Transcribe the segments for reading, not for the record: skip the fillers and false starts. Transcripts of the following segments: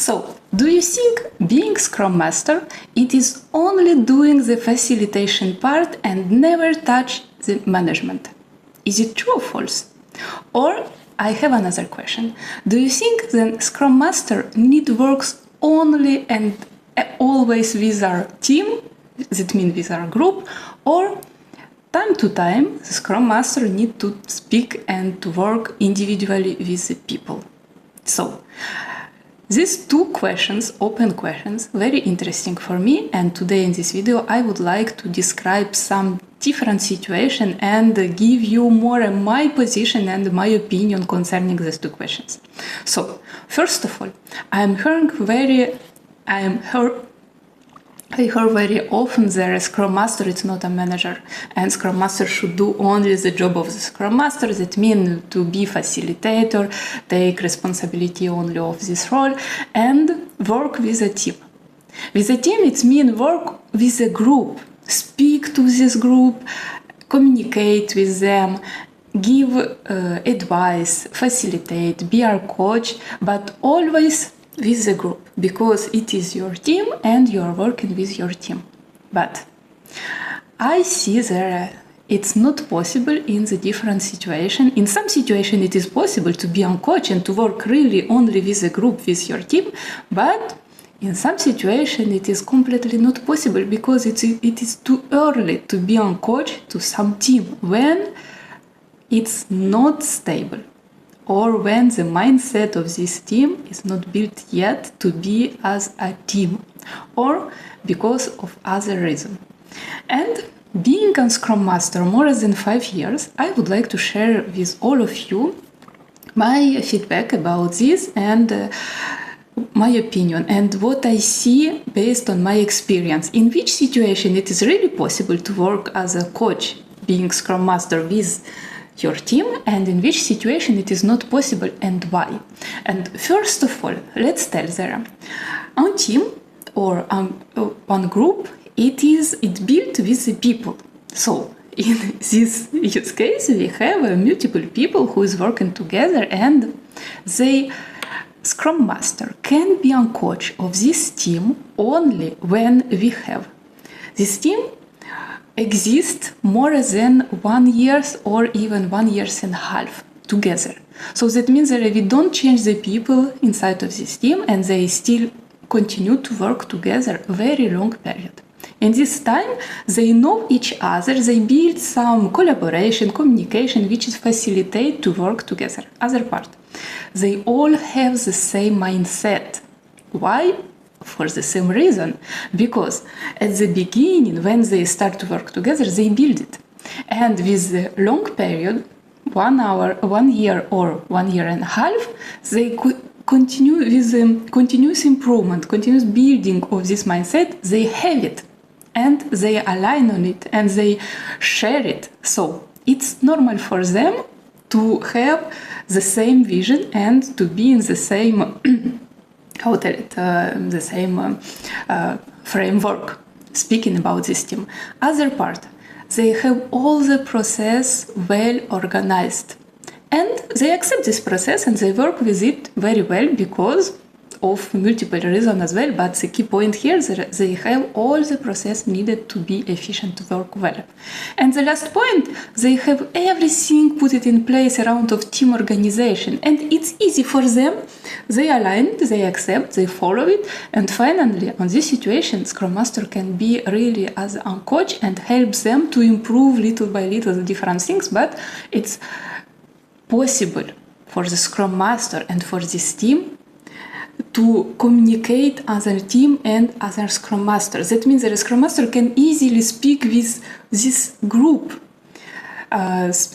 So, do you think being Scrum Master, it is only doing the facilitation part and never touch the management? Is it true or false? Or, I have another question. Do you think the Scrum Master need works only and always with our team, that means with our group, or time to time the Scrum Master need to speak and to work individually with the people? So, these two questions, open questions, very interesting for me, and today in this video I would like to describe some different situation and give you more my position and my opinion concerning these two questions. So, first of all, I hear very often that a Scrum Master is not a manager, and Scrum Master should do only the job of the Scrum Master. That means to be facilitator, take responsibility only of this role, and work with a team. With a team, it means work with a group, speak to this group, communicate with them, give advice, facilitate, be our coach, but always with the group, because it is your team and you are working with your team. But I see that it's not possible in the different situation. In some situation it is possible to be on coach and to work really only with the group, with your team, but in some situation it is completely not possible because it is too early to be on coach to some team when it's not stable, or when the mindset of this team is not built yet to be as a team, or because of other reason. And being a Scrum Master more than 5 years, I would like to share with all of you my feedback about this and my opinion and what I see based on my experience. In which situation it is really possible to work as a coach, being Scrum Master with your team, and in which situation it is not possible and why. And first of all, let's tell there, on team or on group, it's built with the people. So in this use case, we have multiple people who is working together, and the Scrum Master can be on coach of this team only when we have this team exist more than 1 year or even 1.5 years together. So that means that we don't change the people inside of this team and they still continue to work together a very long period. In this time, they know each other, they build some collaboration, communication, which is facilitate to work together. Other part, they all have the same mindset. Why? For the same reason, because at the beginning, when they start to work together, they build it. And with the long period, 1 year or 1.5 years, they continue with the continuous improvement, continuous building of this mindset. They have it and they align on it and they share it. So it's normal for them to have the same vision and to be in the same the same framework, speaking about this team. Other part, they have all the process well organized, and they accept this process and they work with it very well because of multiple reasons as well. But the key point here is that they have all the process needed to be efficient, to work well. And the last point, they have everything put it in place around of team organization, and it's easy for them. They align, they accept, they follow it, and finally, on this situation, Scrum Master can be really as a coach and helps them to improve little by little the different things. But it's possible for the Scrum Master and for this team to communicate as a team and as a Scrum Master. That means that a Scrum Master can easily speak with this group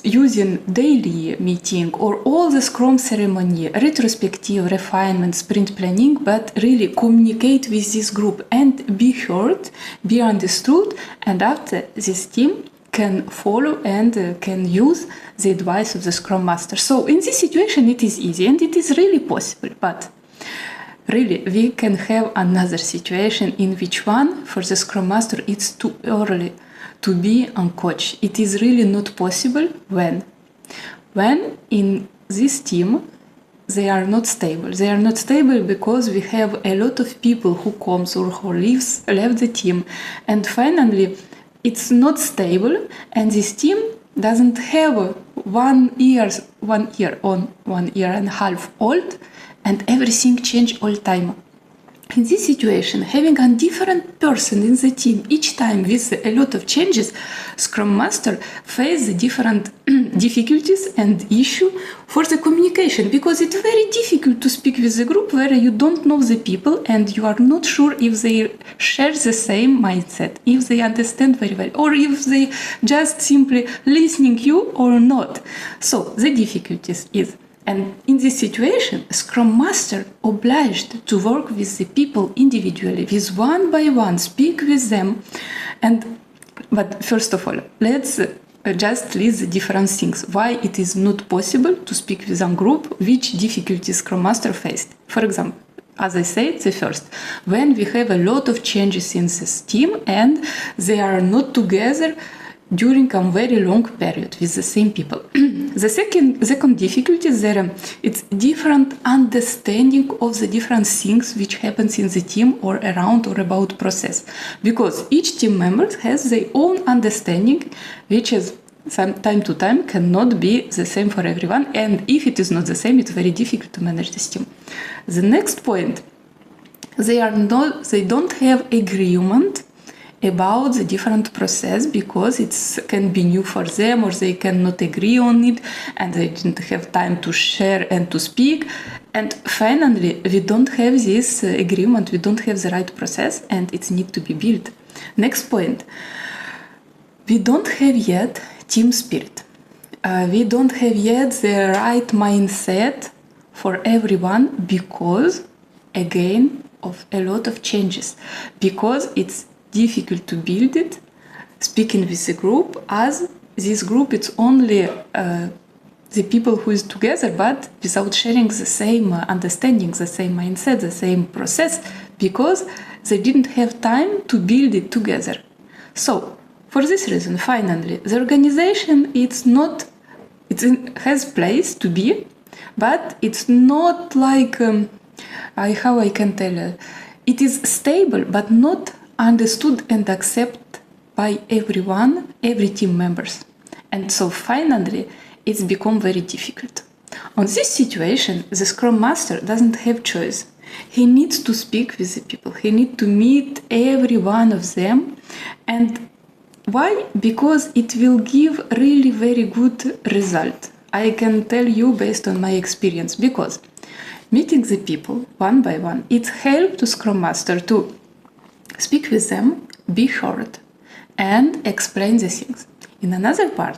using daily meeting or all the Scrum ceremony, retrospective, refinement, sprint planning, but really communicate with this group and be heard, be understood, and after this team can follow and can use the advice of the Scrum Master. So in this situation it is easy and it is really possible, but really, we can have another situation in which one, for the Scrum Master, it's too early to be on coach. It is really not possible when in this team they are not stable. They are not stable because we have a lot of people who comes or who left the team, and finally it's not stable, and this team doesn't have 1 year on 1 year and a half old, and everything change all time. In this situation, having a different person in the team each time with a lot of changes, Scrum Master face the different difficulties and issue for the communication, because it's very difficult to speak with the group where you don't know the people and you are not sure if they share the same mindset, if they understand very well, or if they just simply listening you or not. So the difficulties is, and in this situation, Scrum Master obliged to work with the people individually, with one by one, speak with them. But first of all, let's just list the different things. Why it is not possible to speak with a group, which difficulties Scrum Master faced. For example, as I said, the first, when we have a lot of changes in this team and they are not together during a very long period with the same people. The second difficulty is that it's different understanding of the different things which happens in the team or around or about process, because each team member has their own understanding, which is from time to time cannot be the same for everyone, and if it is not the same, it's very difficult to manage this team. The next point, they don't have agreement about the different process, because it can be new for them or they cannot agree on it and they didn't have time to share and to speak. And finally, we don't have this agreement, we don't have the right process, and it needs to be built. Next point, we don't have yet team spirit. We don't have yet the right mindset for everyone because, again, of a lot of changes, because it's difficult to build it, speaking with the group, as this group it's only the people who is together, but without sharing the same understanding, the same mindset, the same process, because they didn't have time to build it together. So, for this reason, finally, the organization has place to be, but it's not like how I can tell. It is stable, but not understood and accepted by everyone, every team members. And so finally, it's become very difficult. On this situation, the Scrum Master doesn't have choice. He needs to speak with the people. He needs to meet every one of them. And why? Because it will give really very good result. I can tell you based on my experience, because meeting the people one by one, it helps to Scrum Master to speak with them, be heard, and explain the things. In another part,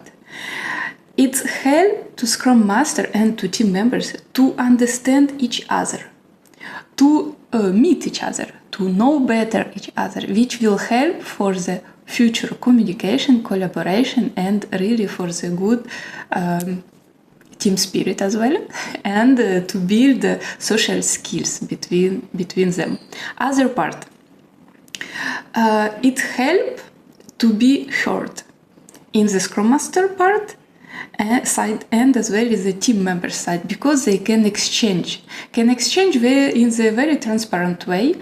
it helps to Scrum Master and to team members to understand each other, to meet each other, to know better each other, which will help for the future communication, collaboration, and really for the good team spirit as well, and to build social skills between them. Other part, it helps to be heard in the Scrum Master part side and as well as the team member side, because they can exchange in the very transparent way,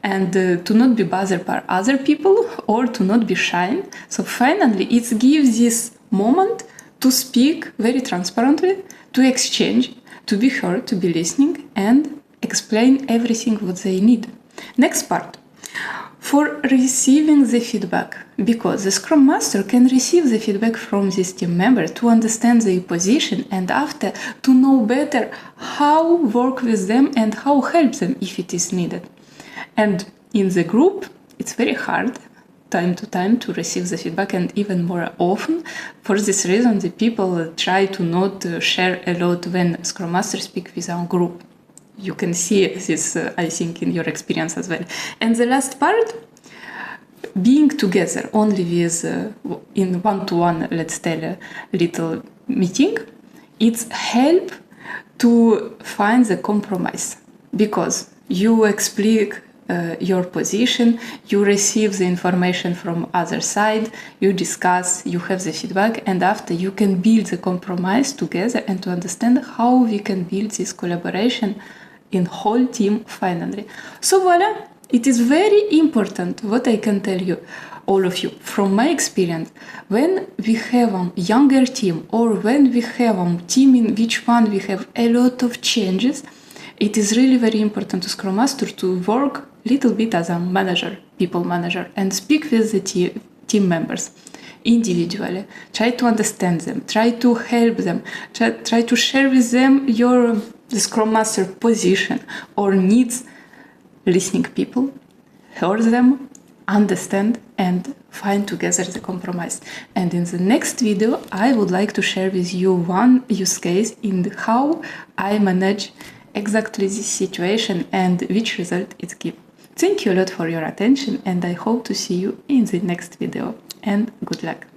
and to not be bothered by other people or to not be shy. So finally, it gives this moment to speak very transparently, to exchange, to be heard, to be listening, and explain everything what they need. Next part, for receiving the feedback, because the Scrum Master can receive the feedback from this team member to understand their position, and after to know better how work with them and how help them if it is needed. And in the group, it's very hard time to time to receive the feedback, and even more often. For this reason, the people try to not share a lot when Scrum Master speak with our group. You can see this, I think, in your experience as well. And the last part, being together only with in one-to-one, let's tell, a little meeting, it's help to find the compromise, because you explain your position, you receive the information from other side, you discuss, you have the feedback, and after you can build the compromise together and to understand how we can build this collaboration in whole team finally. So voila, it is very important what I can tell you, all of you, from my experience. When we have a younger team or when we have a team in which one we have a lot of changes, it is really very important to Scrum Master to work a little bit as a manager, people manager, and speak with the team members individually. Try to understand them, try to help them, try to share with them your Scrum Master position or needs, listening people, hear them, understand, and find together the compromise. And in the next video, I would like to share with you one use case in how I manage exactly this situation and which result it gives. Thank you a lot for your attention, and I hope to see you in the next video, and good luck.